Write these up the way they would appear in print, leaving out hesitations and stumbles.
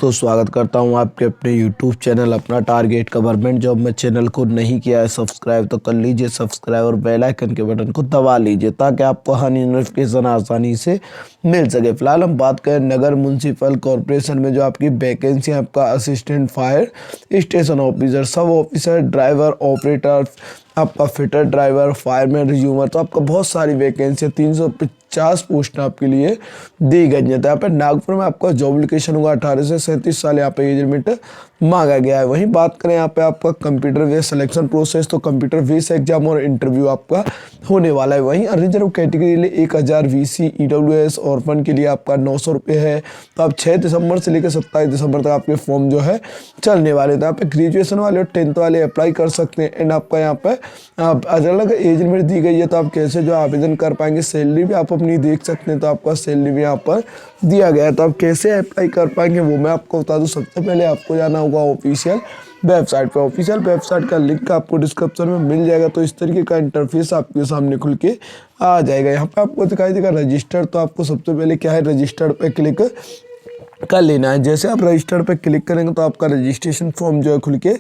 दोस्तों, स्वागत करता हूं आपके अपने YouTube चैनल अपना टारगेट गवर्नमेंट जॉब में। चैनल को नहीं किया है सब्सक्राइब तो कर लीजिए सब्सक्राइब और बेल आइकन के बटन को दबा लीजिए ताकि आपको हर नोटिफिकेशन आसानी से मिल सके। फिलहाल हम बात करें नगर म्यूनसिपल कॉरपोरेशन में जो आपकी वैकेंसी है, आपका असिस्टेंट फायर स्टेशन ऑफिसर, सब ऑफिसर, ड्राइवर, ऑपरेटर, आपका फिटर ड्राइवर, फायरमैन, रिज्यूमर, तो आपका बहुत सारी वैकेंसी है। 350 पोस्ट आपके लिए दी गई है। तो यहाँ पे नागपुर में आपका जॉब लोकेशन होगा। 18 से 37 साल यहाँ पे एज लिमिट मांगा गया है। वहीं बात करें यहाँ पे आपका कंप्यूटर बेस्ड सिलेक्शन प्रोसेस, तो कंप्यूटर बेस्ड एग्जाम और इंटरव्यू आपका होने वाला है। वहीं रिजर्व कैटेगरी के लिए 1000 VC, EWS ऑर्फन के लिए आपका 900 रुपये है। तो आप 6 दिसंबर से लेकर 27 दिसंबर तक आपके फॉर्म जो है चलने वाले। तो यहाँ पे ग्रेजुएशन वाले और 10th वाले अप्लाई कर सकते हैं। एंड आपका यहाँ पे अलग अलग एज लिमिट दी गई है, तो आप कैसे जो आवेदन कर पाएंगे। सैलरी भी आप अपनी देख सकते हैं, तो आपका सैलरी भी यहाँ पर दिया गया है। तो आप कैसे अप्लाई कर पाएंगे वो मैं आपको बता दूं। सबसे पहले आपको जाना होगा ऑफिशियल वेबसाइट पे। ऑफिशियल वेबसाइट का लिंक आपको डिस्क्रिप्शन में मिल जाएगा। तो इस तरीके का इंटरफेस आपके सामने खुल के आ जाएगा। यहाँ पे आपको दिखाई देगा रजिस्टर। तो आपको सबसे पहले क्या है, रजिस्टर पे क्लिक कर लेना है। जैसे आप रजिस्टर पे क्लिक करेंगे तो आपका रजिस्ट्रेशन फॉर्म जो है खुल के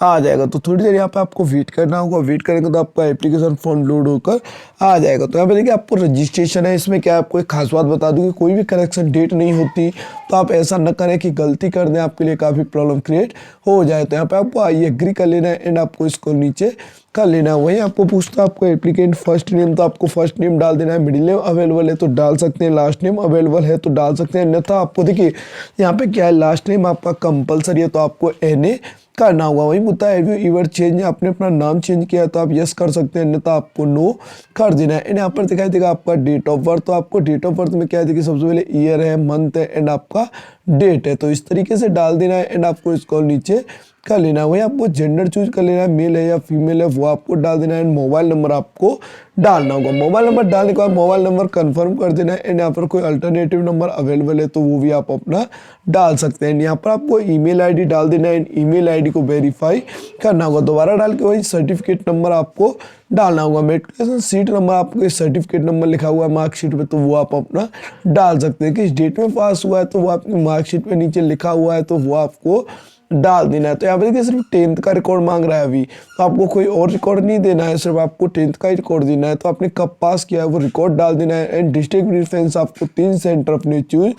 आ जाएगा। तो थोड़ी देर यहाँ पे आपको वेट करना होगा। वेट करेंगे तो आपका एप्लीकेशन फॉर्म लोड होकर आ जाएगा। तो यहाँ पे देखिए आपको रजिस्ट्रेशन है। इसमें क्या आपको एक खास बात बता दूँ कि कोई भी करेक्शन डेट नहीं होती। तो आप ऐसा न करें कि गलती कर दें, आपके लिए काफ़ी प्रॉब्लम क्रिएट हो जाए। तो यहाँ पे आपको आई एग्री कर लेना है एंड आपको इसको नीचे कर लेना है। वहीं आपको पूछता है आपको एप्लीकेंट फर्स्ट नेम, तो आपको फर्स्ट नेम डाल देना है। मिडिल नेम अवेलेबल है तो डाल सकते हैं, लास्ट नेम अवेलेबल है तो डाल सकते हैं। अन्यथा आपको देखिए यहाँ पे क्या है, लास्ट नेम आपका कंपलसरी है तो आपको NA करना होगा। वही मुद्दा है, इवर चेंज, आपने अपना नाम चेंज किया है तो आप यस कर सकते हैं, अन्यथा आपको नो कर देना है। एंड यहाँ पर दिखाई देगा आपका डेट ऑफ बर्थ। तो आपको डेट ऑफ बर्थ में क्या है, देखिए सबसे पहले ईयर है, मंथ है एंड आपका डेट है। तो इस तरीके से डाल देना है एंड आपको इसको नीचे कर लेना है। वही आपको जेंडर चूज कर लेना है, मेल है या फीमेल है वो आपको डाल देना है। एंड मोबाइल नंबर आपको डालना होगा। मोबाइल नंबर डालने के बाद मोबाइल नंबर कंफर्म कर देना है। एंड यहाँ पर कोई अल्टरनेटिव नंबर अवेलेबल है तो वो भी आप अपना डाल सकते हैं। यहाँ पर आपको ईमेल आईडी डाल देना है। ईमेल आईडी को वेरीफाई करना होगा। दोबारा डाल के वही सर्टिफिकेट नंबर आपको डालना होगा। मेट्रिकुलेशन सीट नंबर, आपको सर्टिफिकेट नंबर लिखा हुआ है मार्कशीट पे तो वो आप अपना डाल सकते हैं। किस डेट में पास हुआ है तो वो आपकी मार्कशीट पे नीचे लिखा हुआ है तो वो आपको डाल देना है। तो यहाँ पे देखिए सिर्फ 10th का रिकॉर्ड मांग रहा है अभी, तो आपको कोई और रिकॉर्ड नहीं देना है, सिर्फ आपको 10th का ही रिकॉर्ड देना है। तो आपने कब पास किया है वो रिकॉर्ड डाल देना है। एंड डिस्ट्रिक्ट प्रेफरेंस आपको 3 सेंटर अपने चूज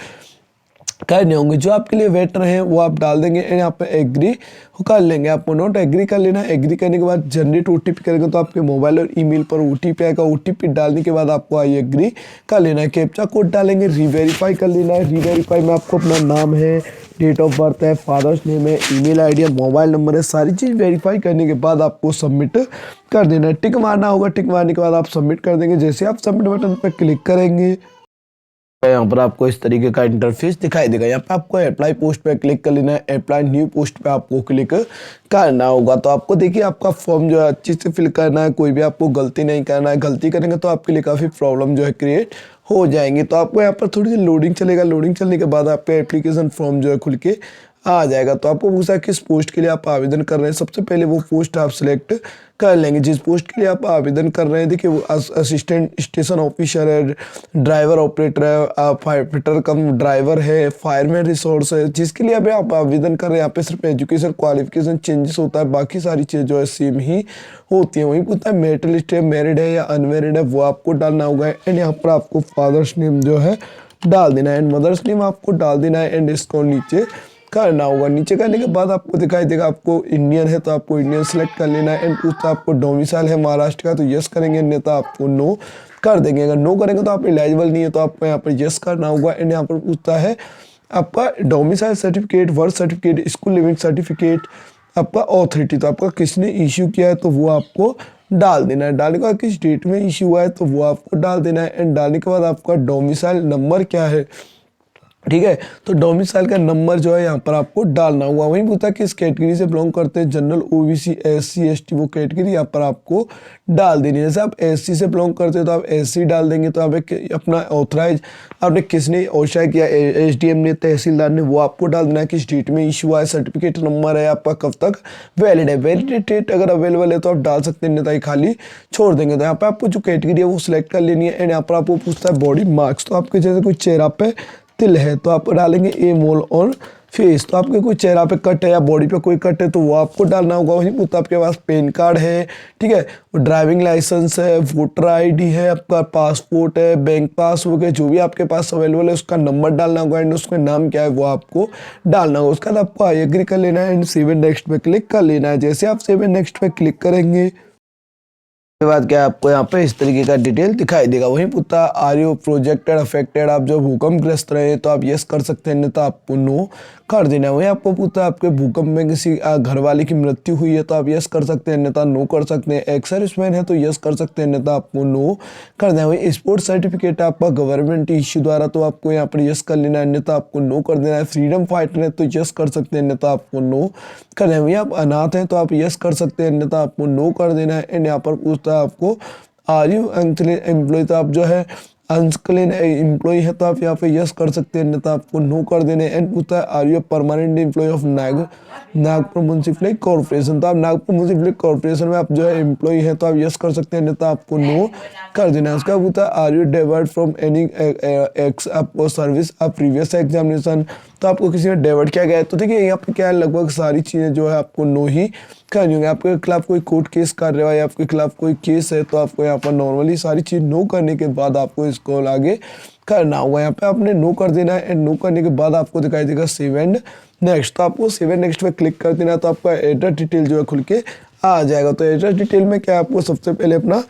करने होंगे। जो आपके लिए बेटर हैं वो आप डाल देंगे एंड यहाँ पे एग्री कर लेंगे। आपको नोट एग्री कर लेना है। एग्री करने के बाद जनरेट OTP करेंगे तो आपके मोबाइल और ईमेल पर OTP आएगा। OTP डालने के बाद आपको आई एग्री कर लेना है। कैप्चा कोड डालेंगे, रीवेरीफाई कर लेना है। रीवेरीफाई में आपको अपना नाम है, डेट ऑफ बर्थ है, फादर्स नेम है, ईमेल आईडी है, मोबाइल नंबर है, सारी चीज़ वेरीफाई करने के बाद आपको सबमिट कर देना है। टिक मारना होगा। टिक मारने के बाद आप सबमिट कर देंगे। जैसे आप सबमिट बटन पर क्लिक करेंगे यहाँ पर आपको इस तरीके का इंटरफेस दिखाई देगा। यहाँ पे आपको अप्लाई पोस्ट पे क्लिक कर लेना है। अप्लाई न्यू पोस्ट पे आपको क्लिक करना होगा। तो आपको देखिए आपका फॉर्म जो है अच्छे से फिल करना है, कोई भी आपको गलती नहीं करना है। गलती करेंगे तो आपके लिए काफ़ी प्रॉब्लम जो है क्रिएट हो जाएंगी। तो आपको यहाँ पर थोड़ी सी लोडिंग चलेगा। लोडिंग चलने के बाद आपका एप्लीकेशन फॉर्म जो है खुल के आ जाएगा। तो आपको पूछा किस पोस्ट के लिए आप आवेदन कर रहे हैं। सबसे पहले वो पोस्ट आप सिलेक्ट कर लेंगे जिस पोस्ट के लिए आप आवेदन कर रहे हैं। देखिए वो असिस्टेंट स्टेशन ऑफिसर है, ड्राइवर ऑपरेटर है, फायर फिटर कम ड्राइवर है, फायरमैन रिसोर्स है। जिसके लिए अभी आप आवेदन कर रहे हैं यहाँ पे सिर्फ एजुकेशन क्वालिफिकेशन चेंजेस होता है, बाकी सारी चीज़ जो है सेम ही होती है। वहीं पूछता है मेरिटल लिस्ट है, मैरिड है या अनमैरिड है वो आपको डालना होगा। एंड यहाँ पर आपको फादर्स नेम जो है डाल देना है एंड मदर्स नेम आपको डाल देना है। एंड इसको नीचे करना होगा। नीचे करने के बाद आपको दिखाई देगा आपको इंडियन है तो आपको इंडियन सेलेक्ट कर लेना है। एंड पूछता आपको डोमिसाइल है महाराष्ट्र का तो यस करेंगे, अन्यथा आपको नो कर देंगे। अगर नो करेंगे तो आप एलिजिबल नहीं है तो आपको यहाँ पर यस करना होगा। एंड यहाँ पर पूछता है आपका domicile certificate, birth certificate, school leaving certificate, आपका ऑथोरिटी, तो आपका किसने इश्यू किया है तो वो आपको डाल देना है। डालने के बाद किस डेट में इश्यू हुआ है तो वो आपको डाल देना है। एंड डालने के बाद आपका डोमिसाइल नंबर क्या है, ठीक है, तो डोमिसाइल का नंबर जो है यहाँ पर आपको डालना होगा। वहीं पूछा किस कैटेगरी से बिलोंग करते हैं, जनरल, OBC, SC, ST, वो कैटेगरी यहाँ पर आपको डाल देनी है। जैसे आप SC से बिलोंग करते हैं तो आप SC डाल देंगे। तो आप अपना ऑथराइज आपने किसने ओशा किया, SDM ने, तहसीलदार ने, वो आपको डाल देना है। किस डेट में इशू हुआ है, सर्टिफिकेट नंबर है आपका कब तक वैलिड है। वैलिड डेट अगर अवेलेबल है तो आप डाल सकते हैं, नहीं खाली छोड़ देंगे। तो यहाँ पर आपको जो कैटेगरी है वो सिलेक्ट कर लेनी है। एंड यहाँ पर आपको पूछता है बॉडी मार्क्स, तो आपके जैसे कोई चेहरा पे तिल है तो आप डालेंगे A मोल और फेस, तो आपके कोई चेहरा पे कट है या बॉडी पे कोई कट है तो वो आपको डालना होगा। वहीं पुत्र आपके पास पैन कार्ड है, ठीक है, ड्राइविंग लाइसेंस है, वोटर आईडी है, आपका पासपोर्ट है, बैंक पासबुक है, जो भी आपके पास अवेलेबल है उसका नंबर डालना होगा एंड उसका नाम क्या है वो आपको डालना होगा। उसके बाद आपको आई एग्री कर लेना है एंड सेव एंड नेक्स्ट पे क्लिक कर लेना है। जैसे आप सेव एंड नेक्स्ट पे क्लिक करेंगे के बाद क्या आपको यहाँ पे इस तरीके का डिटेल दिखाई देगा। वहीं पूछता आर यू प्रोजेक्टेड अफेक्टेड, आप जब भूकंपग्रस्त रहे तो आप यस कर सकते हैं, नहीं तो आपको नो कर देना है। वहीं आपको पूछता है आपके भूकंप में किसी घर वाले की मृत्यु हुई है तो आप यस कर सकते हैं, अन्यथा नो कर सकते हैं। एक्स सर्विसमैन है तो यस कर सकते हैं, अन्यथा आपको नो कर देना है। वहीं स्पोर्ट्स सर्टिफिकेट है आपका गवर्नमेंट इश्यू द्वारा तो आपको यहाँ पर यस कर लेना है, अन्यथा आपको नो कर देना है। फ्रीडम फाइटर है तो यस कर सकते हैं, अन्यथा आपको नो कर देना है। वहीं आप अनाथ हैं तो आप यस कर सकते हैं, अन्यथा आपको नो कर देना है। एंड यहाँ पर पूछता है आपको आर यू एम्प्लॉय, तो आप जो है अनस्किल्ड एम्प्लॉय है तो आप यहाँ पे यस कर सकते हैं, नहीं तो आपको नो कर देने। एंड पूछता है are you permanent employ of Nagpur municipal corporation, तो आप नागपुर म्युनिसिपल कॉर्पोरेशन में आप जो है एम्प्लॉय है तो आप यस कर सकते हैं, नहीं तो आपको नो कर देना है। उसका पूछता है are you divert from any ex आपको सर्विस आप प्रीवियस एग्जामिनेशन, तो आपको किसी ने डाइवर्ट किया गया है तो देखिए यहाँ पे क्या है, लगभग सारी चीज़ें जो है आपको नो ही करनी होंगी। आपके खिलाफ कोई कोर्ट केस कार्रवाई, आपके खिलाफ कोई केस है तो आपको यहाँ पर नॉर्मली सारी चीज़ नो करने के बाद आपको इसको आगे करना होगा। यहाँ पे आपने नो कर देना है एंड नो करने के बाद आपको दिखाई देगा सेव एंड नेक्स्ट, तो आपको सेव एंड नेक्स्ट पे क्लिक कर देना है तो आपका एड्रेस डिटेल जो है खुल के आ जाएगा। तो एड्रेस डिटेल में क्या है, आपको सबसे पहले अपना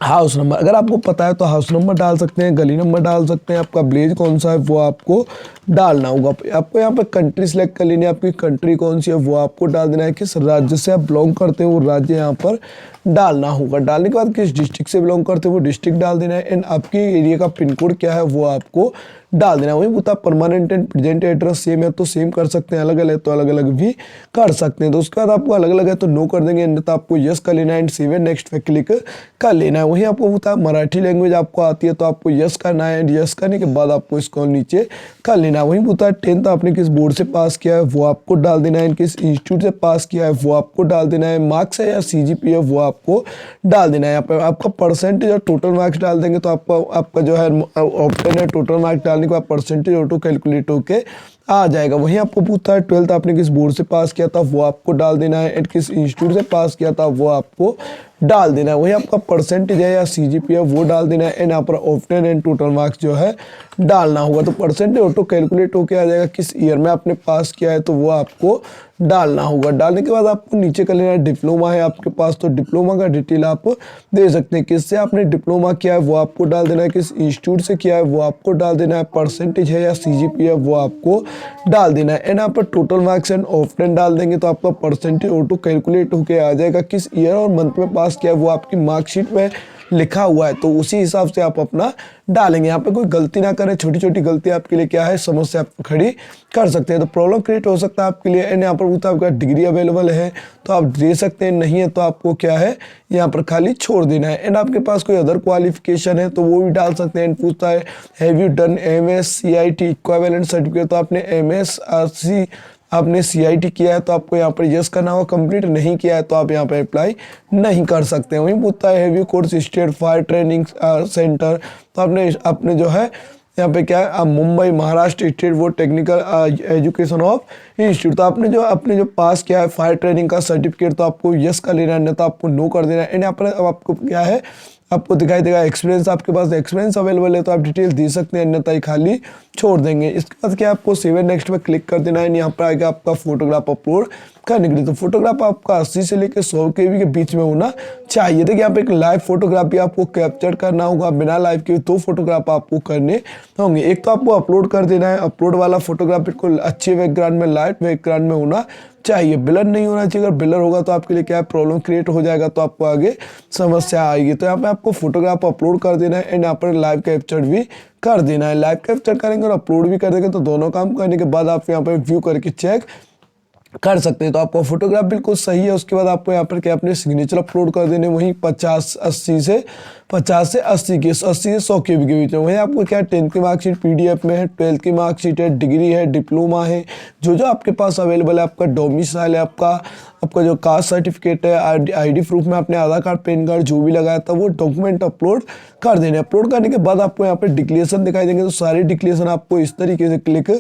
हाउस नंबर, अगर आपको पता है तो हाउस नंबर डाल सकते हैं, गली नंबर डाल सकते हैं, आपका विलेज कौन सा है वो आपको डालना होगा। आपको यहाँ पे कंट्री सेलेक्ट कर लेनी है, आपकी कंट्री कौन सी है वो आपको डाल देना है, किस राज्य से आप बिलोंग करते हैं वो राज्य यहाँ पर डालना होगा। डालने के बाद किस डिस्ट्रिक्ट से बिलोंग करते हैं वो डिस्ट्रिक्ट डाल देना है एंड आपके एरिया का पिन कोड क्या है वो आपको डाल देना है। वही बता permanent and present address same है तो सेम कर सकते हैं, अलग अलग है तो अलग अलग भी कर सकते हैं। तो उसके बाद आपको अलग अलग है तो नो कर देंगे, अन्यथा आपको यस कर लेना है एंड सेव एंड नेक्स्ट पे क्लिक कर लेना है। वही आपको बता मराठी लैंग्वेज आपको आती है तो आपको यस करना है एंड यस करने के बाद आपको इसको नीचे कर लेना है। वही बता 10th आपने किस बोर्ड से पास किया है वो आपको डाल देना है, किस इंस्टीट्यूट से पास किया है वो आपको डाल देना है, मार्क्स है या CGPA है वो आपको डाल देना है। यहाँ पे आपका परसेंटेज और टोटल मार्क्स डाल देंगे तो आपका जो है ऑप्शन है टोटल मार्क्स डालने के बाद परसेंटेज ऑटो कैलकुलेट होके आ जाएगा। वहीं आपको पूछता है 12th आपने किस बोर्ड से पास किया था वो आपको डाल देना है एंड किस इंस्टीट्यूट से पास किया था वो आपको डाल देना है। वही आपका परसेंटेज है या CGPA है वो डाल देना है एंड यहाँ पर ऑप्शन एंड टोटल मार्क्स जो है डालना होगा। तो परसेंटेज ऑटो कैलकुलेट होके आ जाएगा, किस ईयर में आपने पास किया है तो वो आपको डालना होगा। डालने के बाद आपको नीचे कर लेना है डिप्लोमा है आपके पास तो डिप्लोमा का डिटेल आप दे सकते हैं, किससे आपने डिप्लोमा किया है वो आपको डाल देना है, किस इंस्टीट्यूट से किया है वो आपको डाल देना है, परसेंटेज है या CGPA है वो आपको डाल देना है एंड यहाँ पर टोटल मार्क्स एंड ऑप्शन डाल देंगे तो आपका परसेंटेज ऑटो कैलकुलेट होके आ जाएगा। किस ईयर और मंथ में पास किया है वो आपकी मार्कशीट में लिखा हुआ है तो उसी हिसाब से आप अपना डालेंगे। यहाँ पे कोई गलती ना करें, छोटी छोटी गलती आपके लिए क्या है समस्या खड़ी कर सकते हैं, तो प्रॉब्लम क्रिएट हो सकता है आपके लिए। एंड यहाँ पर पूछता है आपका डिग्री अवेलेबल है तो आप दे सकते हैं, नहीं है तो आपको क्या है यहाँ पर खाली छोड़ देना है। एंड आपके पास कोई अदर क्वालिफिकेशन है तो वो भी डाल सकते हैं। एंड पूछता है have you done MS CIT equivalent certificate, तो आपने MS आपने CIT किया है तो आपको यहाँ पर यस करना होगा, कंप्लीट नहीं किया है तो आप यहाँ पर अप्लाई नहीं कर सकते हैं। वहीं पूछता है have you course state fire training centre, तो आपने जो है यहाँ पे क्या है मुंबई महाराष्ट्र स्टेट वो टेक्निकल एजुकेशन ऑफ इंस्टीट्यूट, तो आपने जो पास किया है फायर ट्रेनिंग का सर्टिफिकेट तो आपको यस कर लेना है, नहीं तो आपको नो कर देना है। एंड यहाँ पर आपको क्या है आपको दिखाई देगा एक्सपीरियंस, आपके पास एक्सपीरियंस अवेलेबल है तो आप डिटेल दे सकते हैं, अन्यथा ही खाली छोड़ देंगे। इसके बाद क्या आपको सेव एंड नेक्स्ट पे क्लिक कर देना है। यहाँ पर आएगा आपका फोटोग्राफ अपलोड करने के लिए, तो फोटोग्राफ आपका 80 से लेकर 100 KB के बीच में होना चाहिए। देखिए यहाँ पे एक लाइव फोटोग्राफ भी आपको कैप्चर करना होगा, बिना लाइव के 2 फोटोग्राफ आपको करने होंगे। एक तो आपको अपलोड कर देना है, अपलोड वाला फोटोग्राफ बिल्कुल अच्छे बैकग्राउंड में लाइट बैकग्राउंड में होना चाहिए, ब्लर नहीं होना चाहिए। अगर ब्लर होगा तो आपके लिए क्या प्रॉब्लम क्रिएट हो जाएगा, तो आपको आगे समस्या आएगी। तो यहाँ पे आपको फोटोग्राफ अपलोड कर देना है एंड यहाँ पर लाइव कैप्चर भी कर देना है। लाइव कैप्चर करेंगे और अपलोड भी कर देंगे तो दोनों काम करने के बाद आप यहाँ पे व्यू करके चेक कर सकते हैं। तो आपका फोटोग्राफ बिल्कुल सही है। उसके बाद आपको यहाँ पर क्या अपने सिग्नेचर अपलोड कर देने, वहीं 50, 80 से 50 से 80 के 80 से 100 के बीच में। वहीं आपको क्या 10th की मार्कशीट PDF में है, 12th की मार्कशीट है, डिग्री है, डिप्लोमा है, जो आपके पास अवेलेबल है, आपका डोमिसाइल है, आपका जो कास्ट सर्टिफिकेट है, ID प्रूफ में आपने आधार कार्ड, पैन कार्ड जो भी लगाया था वो डॉक्यूमेंट अपलोड कर देने। अपलोड करने के बाद आपको यहाँ पे डिक्लेरेशन दिखाई देंगे, तो सारे डिक्लेरेशन आपको इस तरीके से क्लिक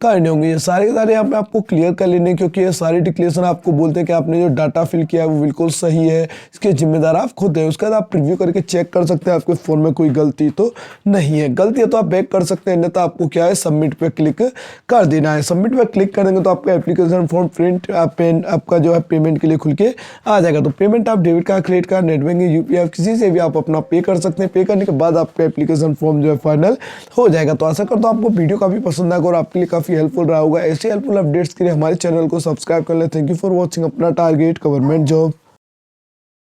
करने होंगे। ये सारे के सारे यहाँ पे आपको क्लियर कर लेने, क्योंकि ये सारे डिक्लेरेशन आपको बोलते हैं कि आपने जो डाटा फिल किया है वो बिल्कुल सही है, इसके जिम्मेदार आप खुद हैं। उसके बाद आप प्रीव्यू करके चेक कर सकते हैं आपके फ़ोन में कोई गलती तो नहीं है। गलती है तो आप बैक कर सकते हैं, नहीं तो आपको क्या है सबमिट पे क्लिक कर देना है। सबमिट पे क्लिक कर देंगे तो आपका एप्लीकेशन फॉर्म प्रिंट आपका जो है पेमेंट के लिए खुल के आ जाएगा। तो पेमेंट आप debit card, credit card, net banking, UPI किसी से भी आप अपना पे कर सकते हैं। पे करने के बाद आपका एप्लीकेशन फॉर्म जो है फाइनल हो जाएगा। तो आशा करता हूँ आपको वीडियो काफ़ी पसंद आएगा और आपके लिए काफ़ी हेल्पफुल रहा होगा। ऐसे हेल्पफुल अपडेट्स के लिए हमारे चैनल को सब्सक्राइब कर लें। थैंक यू फॉर वॉचिंग अपना टारगेट गवर्नमेंट जॉब।